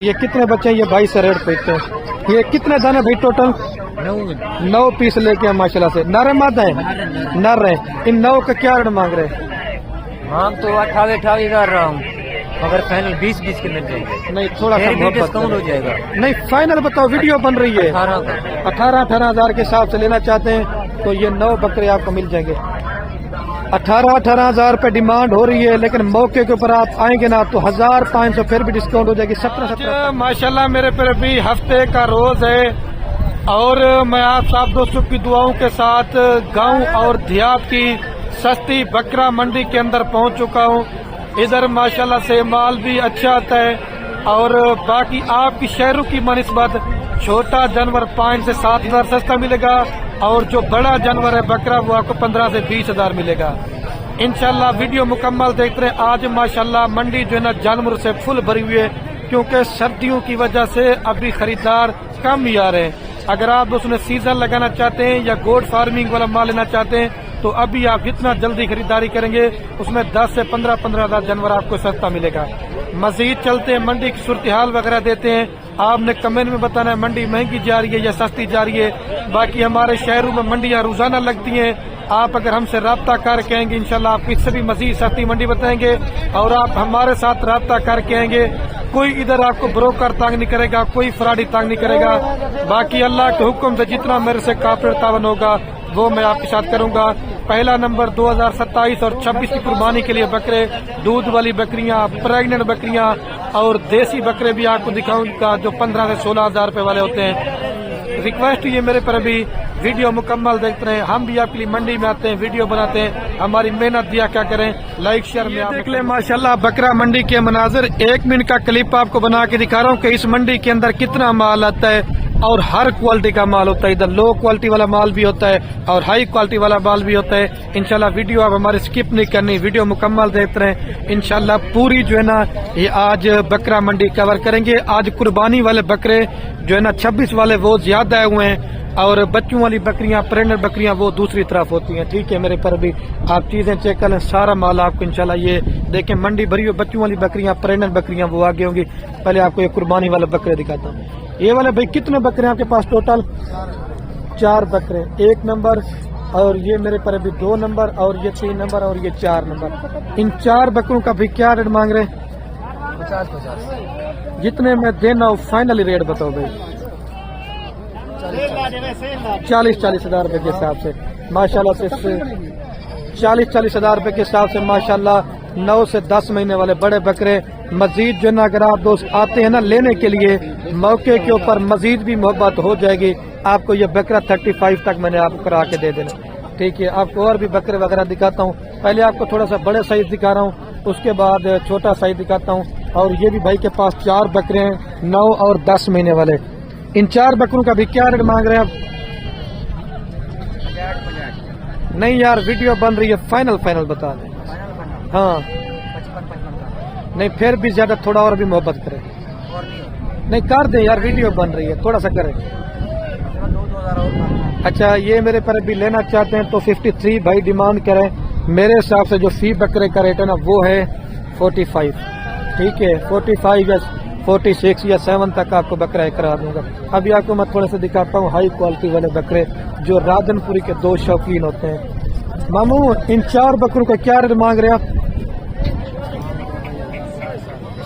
ये कितने बच्चे हैं? ये 22 रेट पूछते हैं। ये कितने दाने भाई टोटल? 9 पीस लेके हैं माशाल्लाह से। नर मादा है? नर है। इन 9 का क्या रेट मांग रहे हैं? हम तो 28 कर रहा हूँ, मगर फाइनल 20 के मिल जाएंगे। नहीं, थोड़ा सा डिस्काउंट हो जाएगा। नहीं, फाइनल बताओ, वीडियो बन रही है। 18 हजार के हिसाब से लेना चाहते हैं तो ये 9 बकरे आपको मिल जाएंगे। 18 हजार पे डिमांड हो रही है, लेकिन मौके के ऊपर आप आएंगे ना तो 1500 फिर भी डिस्काउंट हो जाएगी। 17 माशाल्लाह मेरे पर भी हफ्ते का रोज है और मैं आप सब दोस्तों की दुआओं के साथ गांव और देहात की सस्ती बकरा मंडी के अंदर पहुंच चुका हूं। इधर माशाल्लाह से माल भी अच्छा आता है और बाकी आपकी शहरों की मनस्बत छोटा जानवर 5 से 7 हजार सस्ता मिलेगा और जो बड़ा जानवर है बकरा वो आपको 15 से 20 हजार मिलेगा। इंशाल्लाह वीडियो मुकम्मल देखते रहे। आज माशाल्लाह मंडी जो है ना जानवर से फुल भरी हुई है, क्योंकि सर्दियों की वजह से अभी खरीदार कम ही आ रहे हैं। अगर आप उसमें सीजन लगाना चाहते हैं या गोड फार्मिंग वाला माल लेना चाहते हैं तो अभी आप जितना जल्दी खरीदारी करेंगे उसमें 10 से 15 हजार जानवर आपको सस्ता मिलेगा। मजीद चलते हैं, मंडी की सूरत हाल वगैरह देते हैं। आपने कमेंट में बताना है मंडी महंगी जा रही है या सस्ती जा रही है। बाकी हमारे शहरों में मंडियां रोजाना लगती हैं। आप अगर हमसे राब्ता कर कहेंगे इंशाल्लाह आपको इससे भी मजीद सस्ती मंडी बताएंगे और आप हमारे साथ राब्ता करके आएंगे। कोई इधर आपको ब्रोकर तंग नहीं करेगा, कोई फ्रॉडी तंग नहीं करेगा। बाकी अल्लाह के हुक्म से जितना मेरे से काफिर तावन होगा वो मैं आपके साथ करूंगा। पहला नंबर 2027 और 26 की कुर्बानी के लिए बकरे, दूध वाली बकरियां, प्रेग्नेंट बकरियां और देसी बकरे भी आपको दिखाऊंगा जो 15 से 16 हजार रुपए वाले होते हैं। रिक्वेस्ट ये मेरे पर अभी वीडियो मुकम्मल देखते रहे। हम भी आपके लिए मंडी में आते हैं, वीडियो बनाते हैं, हमारी मेहनत दिया क्या करें, लाइक शेयर में आप देख ले। माशाल्लाह बकरा मंडी के मनाजिर 1 मिनट का क्लिप आपको बना के दिखा रहा हूँ कि इस मंडी के अंदर कितना माल आता है और हर क्वालिटी का माल होता है। इधर लो क्वालिटी वाला माल भी होता है और हाई क्वालिटी वाला माल भी होता है। इंशाल्लाह वीडियो आप हमारी स्किप नहीं करनी, वीडियो मुकम्मल देखते रहे। इंशाल्लाह पूरी जो है ना ये आज बकरा मंडी कवर करेंगे। आज कुर्बानी वाले बकरे जो है ना 26 वाले वो ज्यादा हुए हैं और बच्चों वाली बकरियां, प्रेग्नेंट बकरियां वो दूसरी तरफ होती हैं। ठीक है, मेरे पर भी आप चीजें चेक कर लें, सारा माल आपको इंशाल्लाह ये देखें मंडी भरी हुई। बच्चों वाली बकरियां, प्रेग्नेंट बकरियां वो आगे होंगी। पहले आपको ये कुर्बानी वाले बकरे दिखाता हूँ। ये वाले भाई कितने बकरे आपके पास टोटल? 4 बकरे, 1 नंबर और ये मेरे पर अभी 2 नंबर और ये 3 नंबर और ये 4 नंबर। इन 4 बकरों का भी क्या रेट मांग रहे हैं? 50। जितने में देना हो फाइनली रेट बताओ भाई। 40 हजार रुपए के हिसाब से माशाल्लाह से 40 हजार रुपए के हिसाब से माशाल्लाह 9 से 10 महीने वाले बड़े बकरे। मजीद जो ना अगर आप दोस्त आते हैं ना लेने के लिए मौके के ऊपर मजीद भी मोहब्बत हो जाएगी। आपको ये बकरा 35 तक मैंने आपको करा के दे देना। ठीक है, आपको और भी बकरे वगैरह दिखाता हूँ। पहले आपको थोड़ा सा बड़े साइज दिखा रहा हूँ, उसके बाद छोटा साइज दिखाता हूँ। और ये भी भाई के पास 4 बकरे हैं, 9 और 10 महीने वाले। इन 4 बकरों का भी क्या रेट मांग रहे हैं आप? नहीं यार, वीडियो बन रही है, फाइनल बता दें। हाँ नहीं, फिर भी ज्यादा थोड़ा और भी मोहब्बत करें। नहीं कर दे यार, वीडियो बन रही है, थोड़ा सा करें। अच्छा, ये मेरे पर भी लेना चाहते हैं तो 53 भाई डिमांड करें। मेरे हिसाब से जो फी बकरे का रेट है ना वो है 45। ठीक है, 45 या 46 या 7 तक आपको बकरा करा दूंगा। अभी आपको मैं थोड़ा सा दिखाता हूँ हाई क्वालिटी वाले बकरे जो राधनपुरी के 2 शौकीन होते हैं। मामू इन 4 बकरों का क्या रेट मांग रहे हैं आप?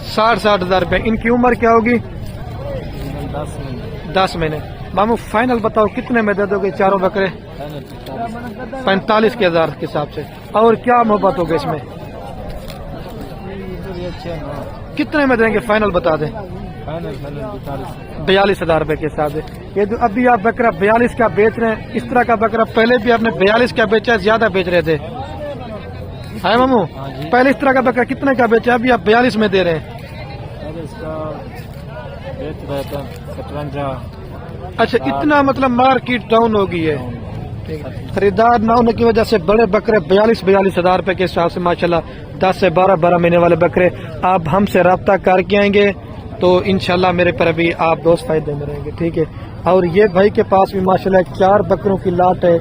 60 हजार रुपए। इनकी उम्र क्या होगी? 10 महीने। मामू फाइनल बताओ कितने में दे दोगे 4 बकरे? 45 के हजार के हिसाब से। और क्या मोहब्बत होगी इसमें? कितने में देंगे फाइनल बता दें। 42 हजार रुपए के हिसाब से। ये जो अभी आप बकरा 42 का बेच रहे हैं, इस तरह का बकरा पहले भी आपने 42 का बेचा, ज्यादा बेच रहे थे है मामू? पहले इस तरह का बकरा कितने का बेचा, अभी आप 42 में दे रहे हैं? अच्छा, इतना मतलब मार्केट डाउन हो गई है। खरीदार न होने की वजह से बड़े बकरे 42 हजार रुपए के हिसाब से माशाल्लाह 10 से 12 महीने वाले बकरे आप हमसे रब्ता करके आएंगे तो इंशाल्लाह मेरे पर अभी आप दोस्त फायदे में रहेंगे। ठीक है, और ये भाई के पास भी माशाल्लाह 4 बकरों की लाट है,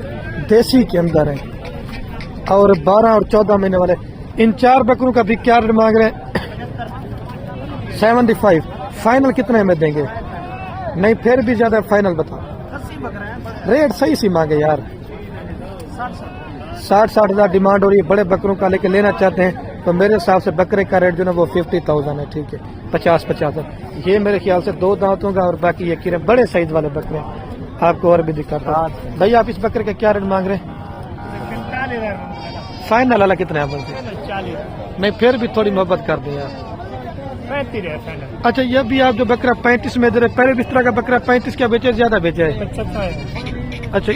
देसी के अंदर है और 12 और 14 महीने वाले। इन 4 बकरों का भी क्या रेट मांग रहे हैं? 75। फाइनल कितने में देंगे? नहीं फिर भी ज्यादा, फाइनल बताओ। रेट सही सी मांगे यार। 60-60 हजार डिमांड हो रही है बड़े बकरों का, लेकिन लेना चाहते हैं तो मेरे हिसाब से बकरे का रेट जो ना वो 50,000 है। ठीक है, 50-50 है। ये मेरे ख्याल से 2 दांतों का, और बाकी ये कीड़े बड़े साइज वाले बकरे हैं। आपको और भी दिखाता हूं। भैया आप इस बकरे का क्या रेट मांग रहे हैं? फाइनल वाला कितना है? 40। नहीं फिर भी थोड़ी मोहब्बत कर दें यार। 35 है फाइनल। अच्छा, ये भी आप जो बकरा 35 में दे रहे, पहले भी इस तरह का बकरा 35 क्या बेचे, ज्यादा बेचा है? 55 अच्छा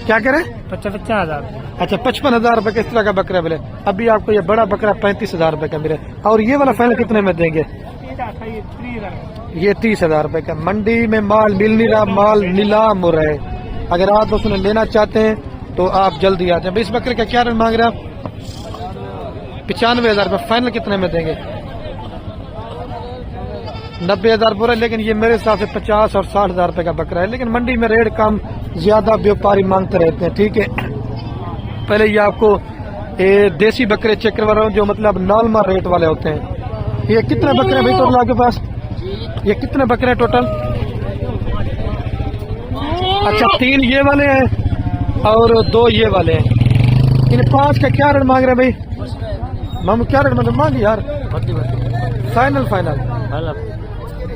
क्या कह रहे हैं? 55 हजार। अच्छा 55 हजार रुपए का इस तरह का बकरा मिले। अभी आपको ये बड़ा बकरा 35 हजार रुपए का मिले। और ये वाला फाइनल कितने में देंगे? ये 30 हजार रुपए का। मंडी में माल मिल नहीं रहा, माल नीलाम हो रहा है। अगर आप उसने लेना चाहते हैं तो आप जल्दी आ जाए। इस बकरे का क्या रेट मांग रहे हैं आप? 95 हजार रुपए। फाइनल कितने में देंगे? 90 हजार बोला, लेकिन ये मेरे हिसाब से 50 और 60 हजार रुपए का बकरा है। लेकिन मंडी में रेट कम ज्यादा व्यापारी मांगते रहते हैं। ठीक है, पहले ये आपको देसी बकरे चेक करवा रहा हूँ जो मतलब नॉर्मल रेट वाले होते हैं। ये कितने बकरे हैं भाई टोटल आपके पास? ये कितने बकरे हैं टोटल? अच्छा 3 ये वाले हैं और 2 ये वाले हैं। इन 5 का क्या रेट मांग रहे हैं भाई? मामू क्या रेट मतलब मांग यार? फाइनल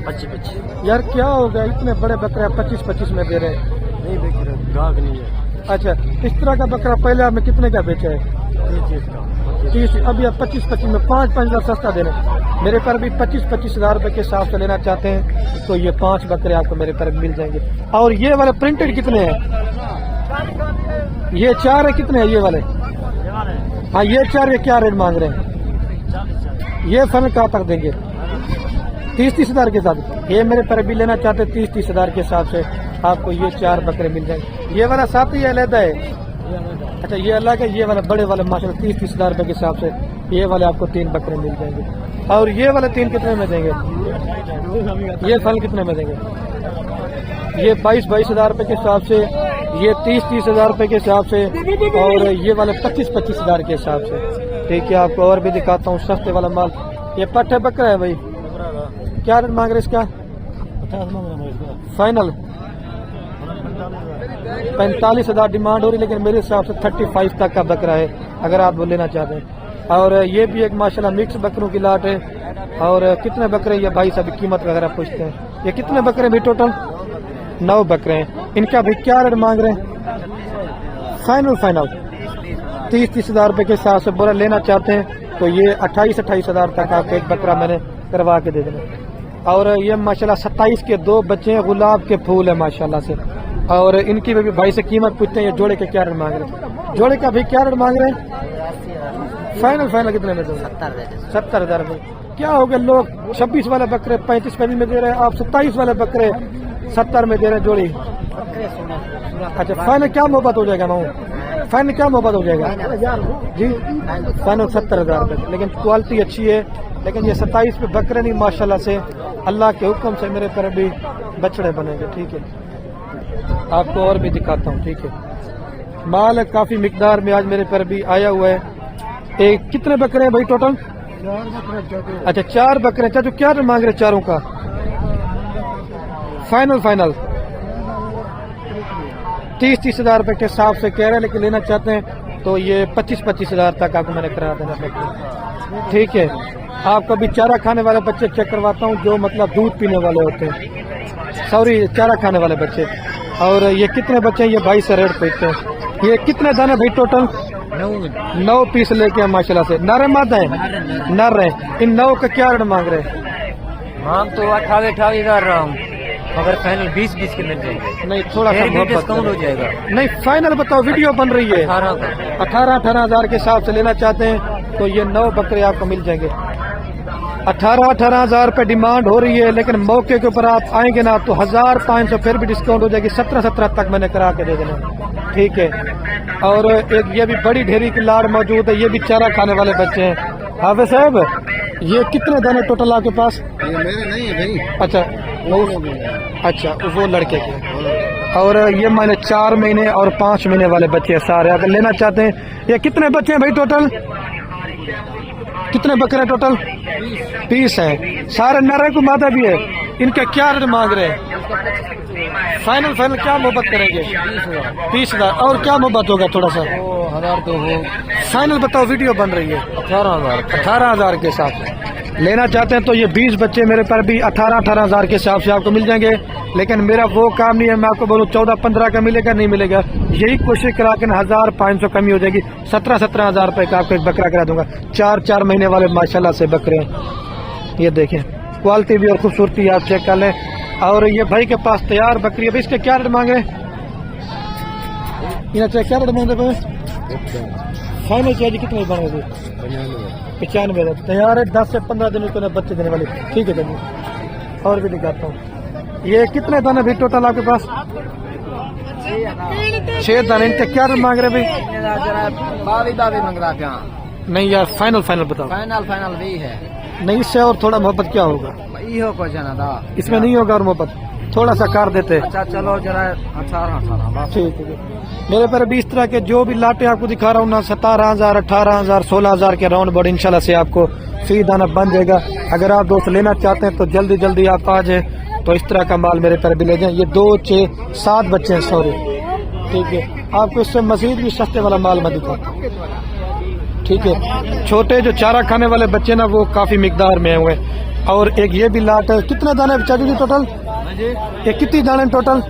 25 यार क्या हो गया? इतने बड़े बकरे 25 में दे रहे हैं। नहीं बेच रहे, गाहक नहीं है। अच्छा इस तरह का बकरा पहले आपने कितने का बेचा है? 30। अभी आप 25 में 5 हजार सस्ता दे रहे हैं। मेरे पर भी 25 हजार रुपए के हिसाब से लेना चाहते हैं तो ये 5 बकरे आपको मेरे पर मिल जाएंगे। और ये वाले प्रिंटेड कितने हैं? ये 4 है। कितने हैं ये वाले? हाँ ये 4 के क्या रेट मांग रहे हैं? ये फन कहाँ तक देंगे? 30 हजार के साथ। ये मेरे पर भी लेना चाहते 30 हजार के हिसाब से आपको ये 4 बकरे मिल जाएंगे। ये वाला साथ ही अलग है। अच्छा ये अलग है। ये वाला बड़े वाले माशाल्लाह 30 हजार रुपए के हिसाब से ये वाले आपको 3 बकरे मिल जाएंगे। और ये वाले 3 कितने में देंगे? ये फल कितने में देंगे? ये 22 हजार रुपए के हिसाब से, ये 30 हजार रुपए के हिसाब से, और ये वाले 25 हजार के हिसाब से। ठीक है, आपको और भी दिखाता हूँ सस्ते वाला माल। ये पट्टे बकरा है भाई, क्या रेट मांग रहे इसका? फाइनल 45 हजार डिमांड हो रही, लेकिन मेरे हिसाब से 35 तक का बकरा है अगर आप वो लेना चाहते हैं। और ये भी एक माशाल्लाह मिक्स बकरों की लाट है। और कितने बकरे ये भाई सभी कीमत वगैरह पूछते हैं। ये कितने बकरे भी टोटल? 9 बकरे हैं। इनका भी क्या रेट मांग रहे हैं? फाइनल 30 हजार रुपए के हिसाब से बोरा लेना चाहते हैं तो ये 28 हजार तक आपको एक बकरा मैंने करवा के दे देना। और ये माशाल्लाह 27 के 2 बच्चे हैं, गुलाब के फूल है माशाल्लाह से। और इनकी भी भाई से कीमत पूछते हैं। ये जोड़े के क्या रेट मांग रहे हैं? जोड़े का भी क्या रेट मांग रहे हैं? फाइनल कितने में दोगे? 70 हजार रुपये। क्या हो गया, लोग 26 वाले बकरे 35 में दे रहे हैं, आप 27 वाले बकरे 70 में दे रहे हैं जोड़ी। अच्छा फाइनल क्या मोहब्बत हो जाएगा? माऊ फाइनल क्या मोहब्बत हो जाएगा जी? फाइनल 70 हजार रुपये। लेकिन क्वालिटी अच्छी है। लेकिन ये 27 पे बकरे नहीं माशाल्लाह से, अल्लाह के हुक्म से मेरे पर भी बछड़े बनेंगे। ठीक है, आपको और भी दिखाता हूँ। ठीक है, माल काफी मिकदार में आज मेरे पर भी आया हुआ है। एक कितने बकरे हैं भाई टोटल? 4 अच्छा 4 बकरे। अच्छा जो क्या मांग रहे चारों का? फाइनल 30 हजार रुपए के हिसाब से कह रहे हैं, लेकिन लेना चाहते हैं तो ये 25 हजार तक आपको मैंने करा देना बकरे। ठीक है, आपको भी चारा खाने वाले बच्चे चेक करवाता हूँ जो मतलब दूध पीने वाले होते हैं, सॉरी चारा खाने वाले बच्चे। और ये कितने बच्चे हैं ये भाई से रेट पूछते हैं। ये कितने दाने भाई टोटल? 9 पीस लेके हैं माशाल्लाह से। नर है मादा है? नर है। इन 9 का क्या रेट मांग रहे हैं? मांग तो 28 कर रहा हूँ, मगर फाइनल 20 के मिल जाएंगे। नहीं थोड़ा सा डिस्काउंट हो जाएगा। नहीं फाइनल बताओ, वीडियो बन रही है। 18 हजार के हिसाब से लेना चाहते हैं तो ये 9 बकरे आपको मिल जाएंगे। 18 हजार रुपए डिमांड हो रही है, लेकिन मौके के ऊपर आप आएंगे ना तो 1500 फिर भी डिस्काउंट हो जाएगी। 17 तक मैंने करा के दे देना। ठीक है, और एक ये भी बड़ी ढेरी की लाड़ मौजूद है। ये भी चारा खाने वाले बच्चे हैं। हाफिज साहब ये कितने दाने टोटल आपके पास? ये मेरे नहीं है भाई। अच्छा वो लड़के के। और ये मैंने 4 महीने और 5 महीने वाले बच्चे हैं सारे। अगर लेना चाहते हैं, ये कितने बच्चे हैं भाई टोटल? कितने बकरे टोटल? 20 है। सारे नर को मादा भी है। इनका क्या रेट मांग रहे हैं? फाइनल क्या मोहब्बत करेंगे? 20,000। और क्या मोहब्बत होगा थोड़ा सा? 1000 तो हो। फाइनल बताओ, वीडियो बन रही है। 18,000 के साथ लेना चाहते हैं तो ये 20 बच्चे मेरे पर भी 18,000 के हिसाब से आपको मिल जाएंगे। लेकिन मेरा वो काम नहीं है, मैं आपको बोलूँ 14-15 का मिलेगा, नहीं मिलेगा। यही कोशिश करा के 1,500 कमी हो जाएगी। 17,000 रुपए का आपको एक बकरा करा दूंगा। 4 महीने वाले माशाल्लाह से बकरे हैं। ये देखें, क्वालिटी भी और खूबसूरती आप चेक कर लें। और ये भाई के पास तैयार बकरी है। इसके क्या रेट मांगे? क्या रेट मांगे? फाइनल चाहिए कितने बने थे? 95 तैयार है। 10 से 15 दिन को बच्चे देने वाले। ठीक है चलिए और भी दिखाता हूँ। ये कितने दाने भी टोटल आपके पास? 6 दाने। इनके क्या रेट मांग रहे भाई? दावे मांग रहा था। नहीं यार, फाइनल बताओ। फाइनल भी है। नहीं, इससे और थोड़ा मोहब्बत क्या होगा? हो कुछ ना इसमें नहीं होगा और मोहब्बत थोड़ा सा कर देते। अच्छा चलो जरा 18 ठीक है। मेरे पर 20 तरह के जो भी लाटे आपको दिखा रहा हूँ ना, 17,000, 18,000, 16,000 के राउंड बॉर्ड इंशाल्लाह से आपको फी दाना बन जाएगा। अगर आप दोस्त लेना चाहते हैं तो जल्दी आप आ जाए। तो इस तरह का माल मेरे पर भी ले जाए। ये 2, 6, 7 बच्चे हैं, सॉरी। ठीक है, आपको इससे मजीद भी सस्ते वाला माल मैं दिखाता हूँ। ठीक है, छोटे जो चारा खाने वाले बच्चे ना, वो काफी मिकदार में हुए। और एक ये भी लाट है। कितने दाने चाहिए टोटल? ये कितनी दाने टोटल?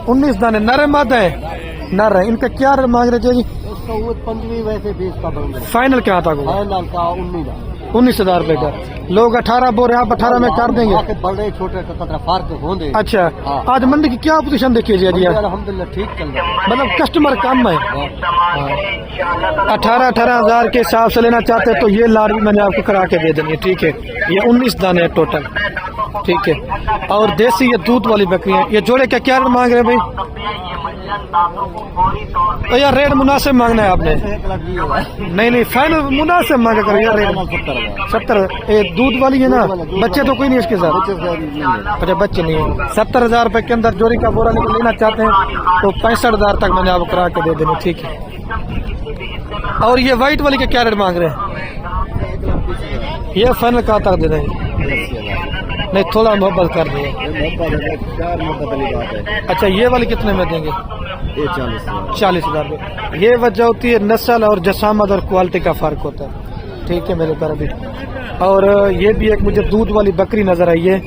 19 दाने। नर मादा है? नर है। इनका क्या मांग रहे थे जी? 15 वैसे 20 का बन गया। फाइनल क्या था? फाइनल का 19,000 रुपए का। लोग 18 बोल रहे, आप 18 में कर देंगे? बड़े छोटे का फर्क होंगे। अच्छा, आज मंडी की क्या पोजीशन देखिए जी? अल्हम्दुलिल्लाह ठीक चल रहा है। मतलब कस्टमर कम है। 18,000 के हिसाब से लेना चाहते हैं तो ये लाड़ भी मैंने आपको करा के दे देनी है। ठीक है, ये 19 दाने है टोटल। ठीक है, और देसी ये दूध वाली बकरी है। ये जोड़े क्या रेट मांग रहे हैं भाई? तो यार रेट मुनासिब मांगना है आपने। नहीं, फाइनल मुनासिब मांगा करो यार। रेट 70। ये दूध वाली है ना? बच्चे तो कोई नहीं इसके साथ? अच्छा, बच्चे नहीं है। 70,000 रुपए के अंदर जोड़ी का बोरा लेना चाहते हैं तो 65,000 तक मैंने आपको करा के दे देने। ठीक है, और ये व्हाइट वाली के क्या रेट मांग रहे हैं? ये फाइनल कहाँ तक दे देंगे? नहीं, थोड़ा मोहब्बत कर दिए। अच्छा, ये वाली कितने में देंगे? 40,000 रुपये। ये वजह होती है नस्ल और जसामत और क्वालिटी का फर्क होता है। ठीक है मेरे पर अभी। और ये भी एक मुझे दूध वाली बकरी नजर आई है,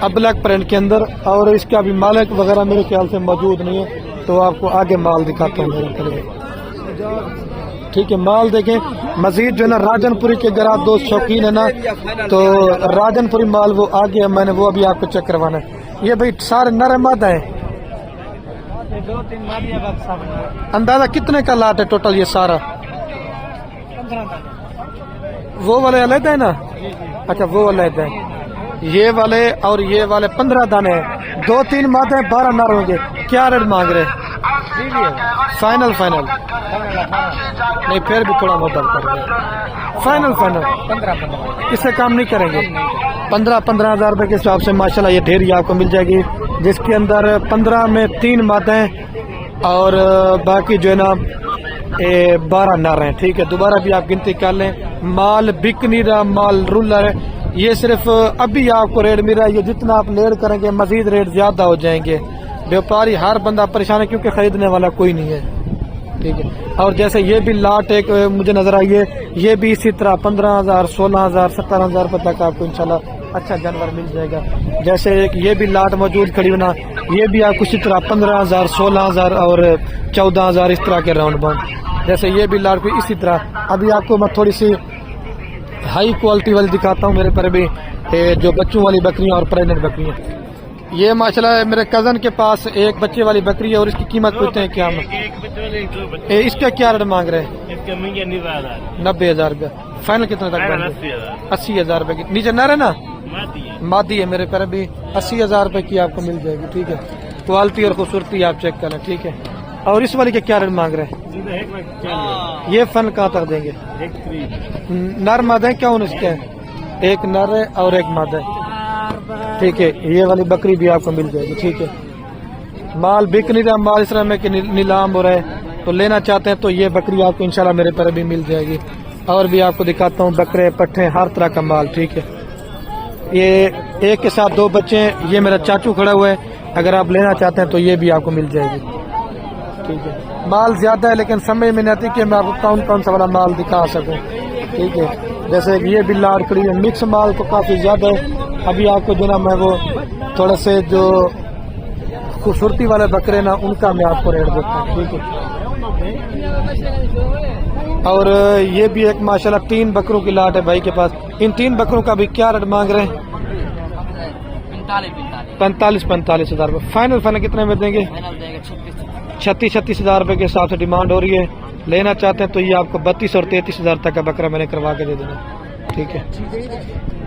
अबलक प्रिंट के अंदर। और इसका अभी मालिक वगैरह मेरे ख्याल से मौजूद नहीं है, तो आपको आगे माल दिखाता हूँ मेरे करीब। ठीक है, माल देखें। मजीद जो है ना, राजनपुरी के अगर आप दोस्त शौकीन है ना, तो राजनपुरी माल वो आ गया। मैंने वो अभी आपको चेक करवाना है। ये भाई सारे नर मादा है। 2-3 मादिया बात। अंदाजा कितने का लाट है टोटल ये सारा? 15। वो वाले अलग है ना? अच्छा, वो अलग है। ये वाले और ये वाले 15 दाने हैं। 2-3 मादे हैं, 12 नर होंगे। क्या रेट मांग रहे हैं? फाइनल नहीं, फिर भी थोड़ा बहुत कर रहे हैं। फाइनल 15। इससे काम नहीं करेंगे। 15,000 रुपए के हिसाब से माशाल्लाह ये ढेरी आपको मिल जाएगी, जिसके अंदर 15 में 3 मादा हैं और बाकी जो है ना 12 नर हैं। ठीक है, दोबारा भी आप गिनती कर लें। माल बिक नहीं रहा, माल रूलर है। ये सिर्फ अभी आपको रेट मिल रहा है। ये जितना आप लेट करेंगे मजीद रेट ज्यादा हो जाएंगे। व्यापारी हर बंदा परेशान है क्योंकि खरीदने वाला कोई नहीं है। ठीक है, और जैसे ये भी लाट एक मुझे नजर आई है, ये भी इसी तरह 15,000, 16,000, 17,000 रुपए तक आपको इंशाल्लाह अच्छा जानवर मिल जाएगा। जैसे एक ये भी लाट मौजूद खड़ी होना, ये भी आपको इसी तरह 15,000, 16,000 और 14,000 इस तरह के राउंड बाउंड। जैसे ये भी लाट भी इसी तरह। अभी आपको मैं थोड़ी सी हाई क्वालिटी वाली दिखाता हूँ। मेरे पर भी जो बच्चों वाली बकरियां और प्रेग्नेंट बकरियां, ये माशाल्लाह मेरे कजन के पास एक बच्चे वाली बकरी है और इसकी कीमत पूछते हैं क्या? इसका क्या रेट मांग रहे हैं? 90,000 रुपया। फाइनल कितने तक? 80,000 रुपए की। नीचे नर है ना? मादी है। मेरे पर भी 80,000 रुपए की आपको मिल जाएगी। ठीक है, क्वालिटी और खूबसूरती आप चेक करें। ठीक है, और इस वाली के क्या रेट मांग रहे हैं? ये फन कहाँ तक देंगे? नर मादा है क्या? इसके एक नर है और एक मादा है। ठीक है, ये वाली बकरी भी आपको मिल जाएगी। ठीक है, माल बिक नहीं रहा, माल इस तरह में कि नीलाम हो रहा है, तो लेना चाहते हैं तो ये बकरी आपको इंशाल्लाह मेरे पर भी मिल जाएगी। और भी आपको दिखाता हूँ बकरे पट्ठे हर तरह का माल। ठीक है, ये एक के साथ दो बच्चे हैं। ये मेरा चाचू खड़ा हुआ है, अगर आप लेना चाहते हैं तो ये भी आपको मिल जाएगी। ठीक है, माल ज्यादा है लेकिन समझ में नहीं आती कि मैं आपको कौन कौन सा वाला माल दिखा सकूं। ठीक है, जैसे ये भी लाड़ खड़ी है, मिक्स माल तो काफी ज्यादा है। अभी आपको जो ना मैं वो थोड़े से जो खूबसूरती वाले बकरे ना उनका मैं आपको रेट देता हूँ। ठीक है, और ये भी एक माशाल्लाह 3 बकरों की लाट है भाई के पास। इन 3 बकरों का भी क्या रेट मांग रहे हैं? 45 हजार रुपये। फाइनल कितने में देंगे? 36 हजार रुपये के हिसाब से डिमांड हो रही है। लेना चाहते हैं तो ये आपको 32 और 33 हजार तक का बकरा मैंने करवा के दे देना। ठीक है,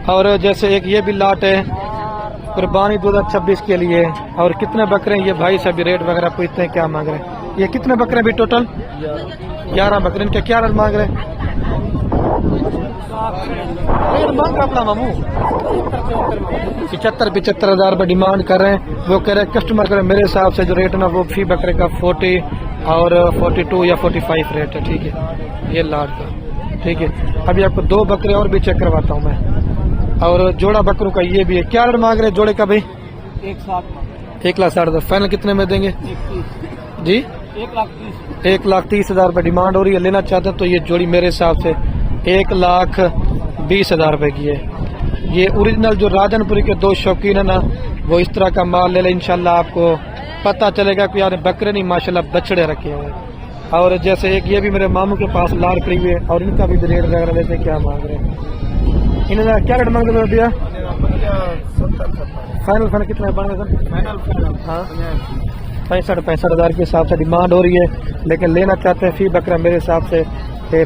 और जैसे एक ये भी लाट है कुर्बानी 2026 के लिए। और कितने बकरे हैं ये भाई सभी रेट वगैरह पूछते हैं क्या मांग रहे हैं। ये कितने बकरे भी टोटल? 11 बकरे। इनके क्या रेट मांग रहे हैं? अपना मामू 75 हजार रुपये डिमांड कर रहे हैं। वो कह रहे हैं कस्टमर करे मेरे हिसाब से जो रेट ना वो फी बकरे का 40 और 42 या 45 रेट है। ठीक है, ये लाट का। ठीक है, अभी आपको 2 बकरे और भी चेक करवाता हूँ मैं। और जोड़ा बकरों का ये भी है। क्या रेट मांग रहे हैं जोड़े का भाई? 1,60,000। फाइनल कितने में देंगे जी? 1,30,000 रुपये डिमांड हो रही है। लेना चाहते हैं तो ये जोड़ी मेरे हिसाब से 1,20,000 रुपये की है। ये ओरिजिनल जो राजनपुरी के 2 शौकीन है ना वो इस तरह का माल ले ले, इंशाल्लाह आपको पता चलेगा कि यार बकरे नहीं माशाल्लाह बछड़े रखे हुए हैं। और जैसे एक ये भी मेरे मामू के पास लाड़ पड़ी हुई है और इनका भी रेट वगैरह लेते क्या मांग रहे हैं? इन्होंने क्या रेट मांग रहे भैया? फाइनल कितना है? हाँ 65 हजार के हिसाब से डिमांड हो रही है। लेकिन लेना चाहते हैं फी बकरा मेरे हिसाब से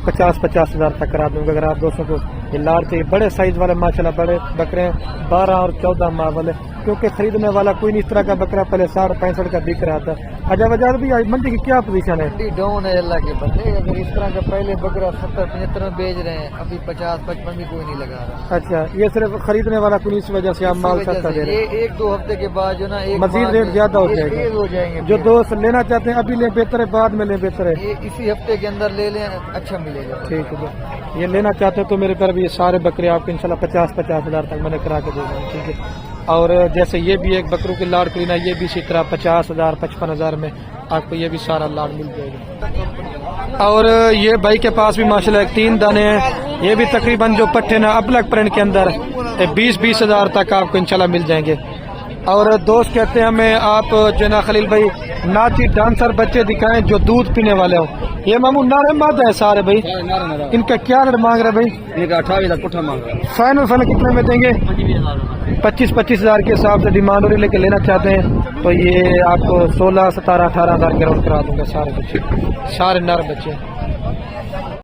50 हजार तक करा दूंगा। अगर आप दोस्तों को ये लाड़ चाहिए, बड़े साइज वाले माशाल्लाह बड़े बकरे हैं 12 और 14 माह वाले, क्योंकि खरीदने वाला कोई नहीं। इस तरह का बकरा पहले 65 का बिक रहा था। अजब भी मंडी की क्या पोजीशन है? डाउन है अल्लाह के बंदे। अगर इस तरह का पहले बकरा 70-75 में बेच रहे हैं, अभी 50-55 भी कोई नहीं लगा रहा। अच्छा, ये सिर्फ खरीदने वाला कोई इस वजह से आप माल सस्ता दे रहे हैं। 1-2 हफ्ते के बाद जो ना मजीद रेट ज्यादा हो जाएगा। जो दोस्त लेना चाहते हैं अभी ले बेहतर है, बाद में ले बेहतर है। इसी हफ्ते के अंदर ले लें, अच्छा मिलेगा। ठीक है, ये लेना चाहते हैं तो मेरे पर भी ये सारे बकरे आपको इंशाल्लाह 50 हजार तक मैंने करा के देगा। ठीक है, और जैसे ये भी एक बकरों की लाड़ करीना, ये भी इसी तरह 50 हजार 55 हजार में आपको ये भी सारा लाड़ मिल जाएगा। और ये भाई के पास भी माशाल्लाह 3 दाने हैं। ये भी तकरीबन जो पट्टे ना अबलग प्रिंट के अंदर 20 हजार तक आपको इंशाल्लाह मिल जाएंगे। और दोस्त कहते हैं हमें आप जो ना खलील भाई नाची डांसर बच्चे दिखाएं जो दूध पीने वाले हो। ये मामू नारे मादा है सारे भाई, इनका क्या रेट मांग रहे भाई? 28 पुट्ठा मांग रहा है। फाइनल कितने में देंगे? 25 हजार के हिसाब से डिमांड हो रही है। लेकिन लेना चाहते हैं तो ये आपको 16, 17, 18 हजार के राउंड करा दूंगा। सारे बच्चे, सारे नर बच्चे।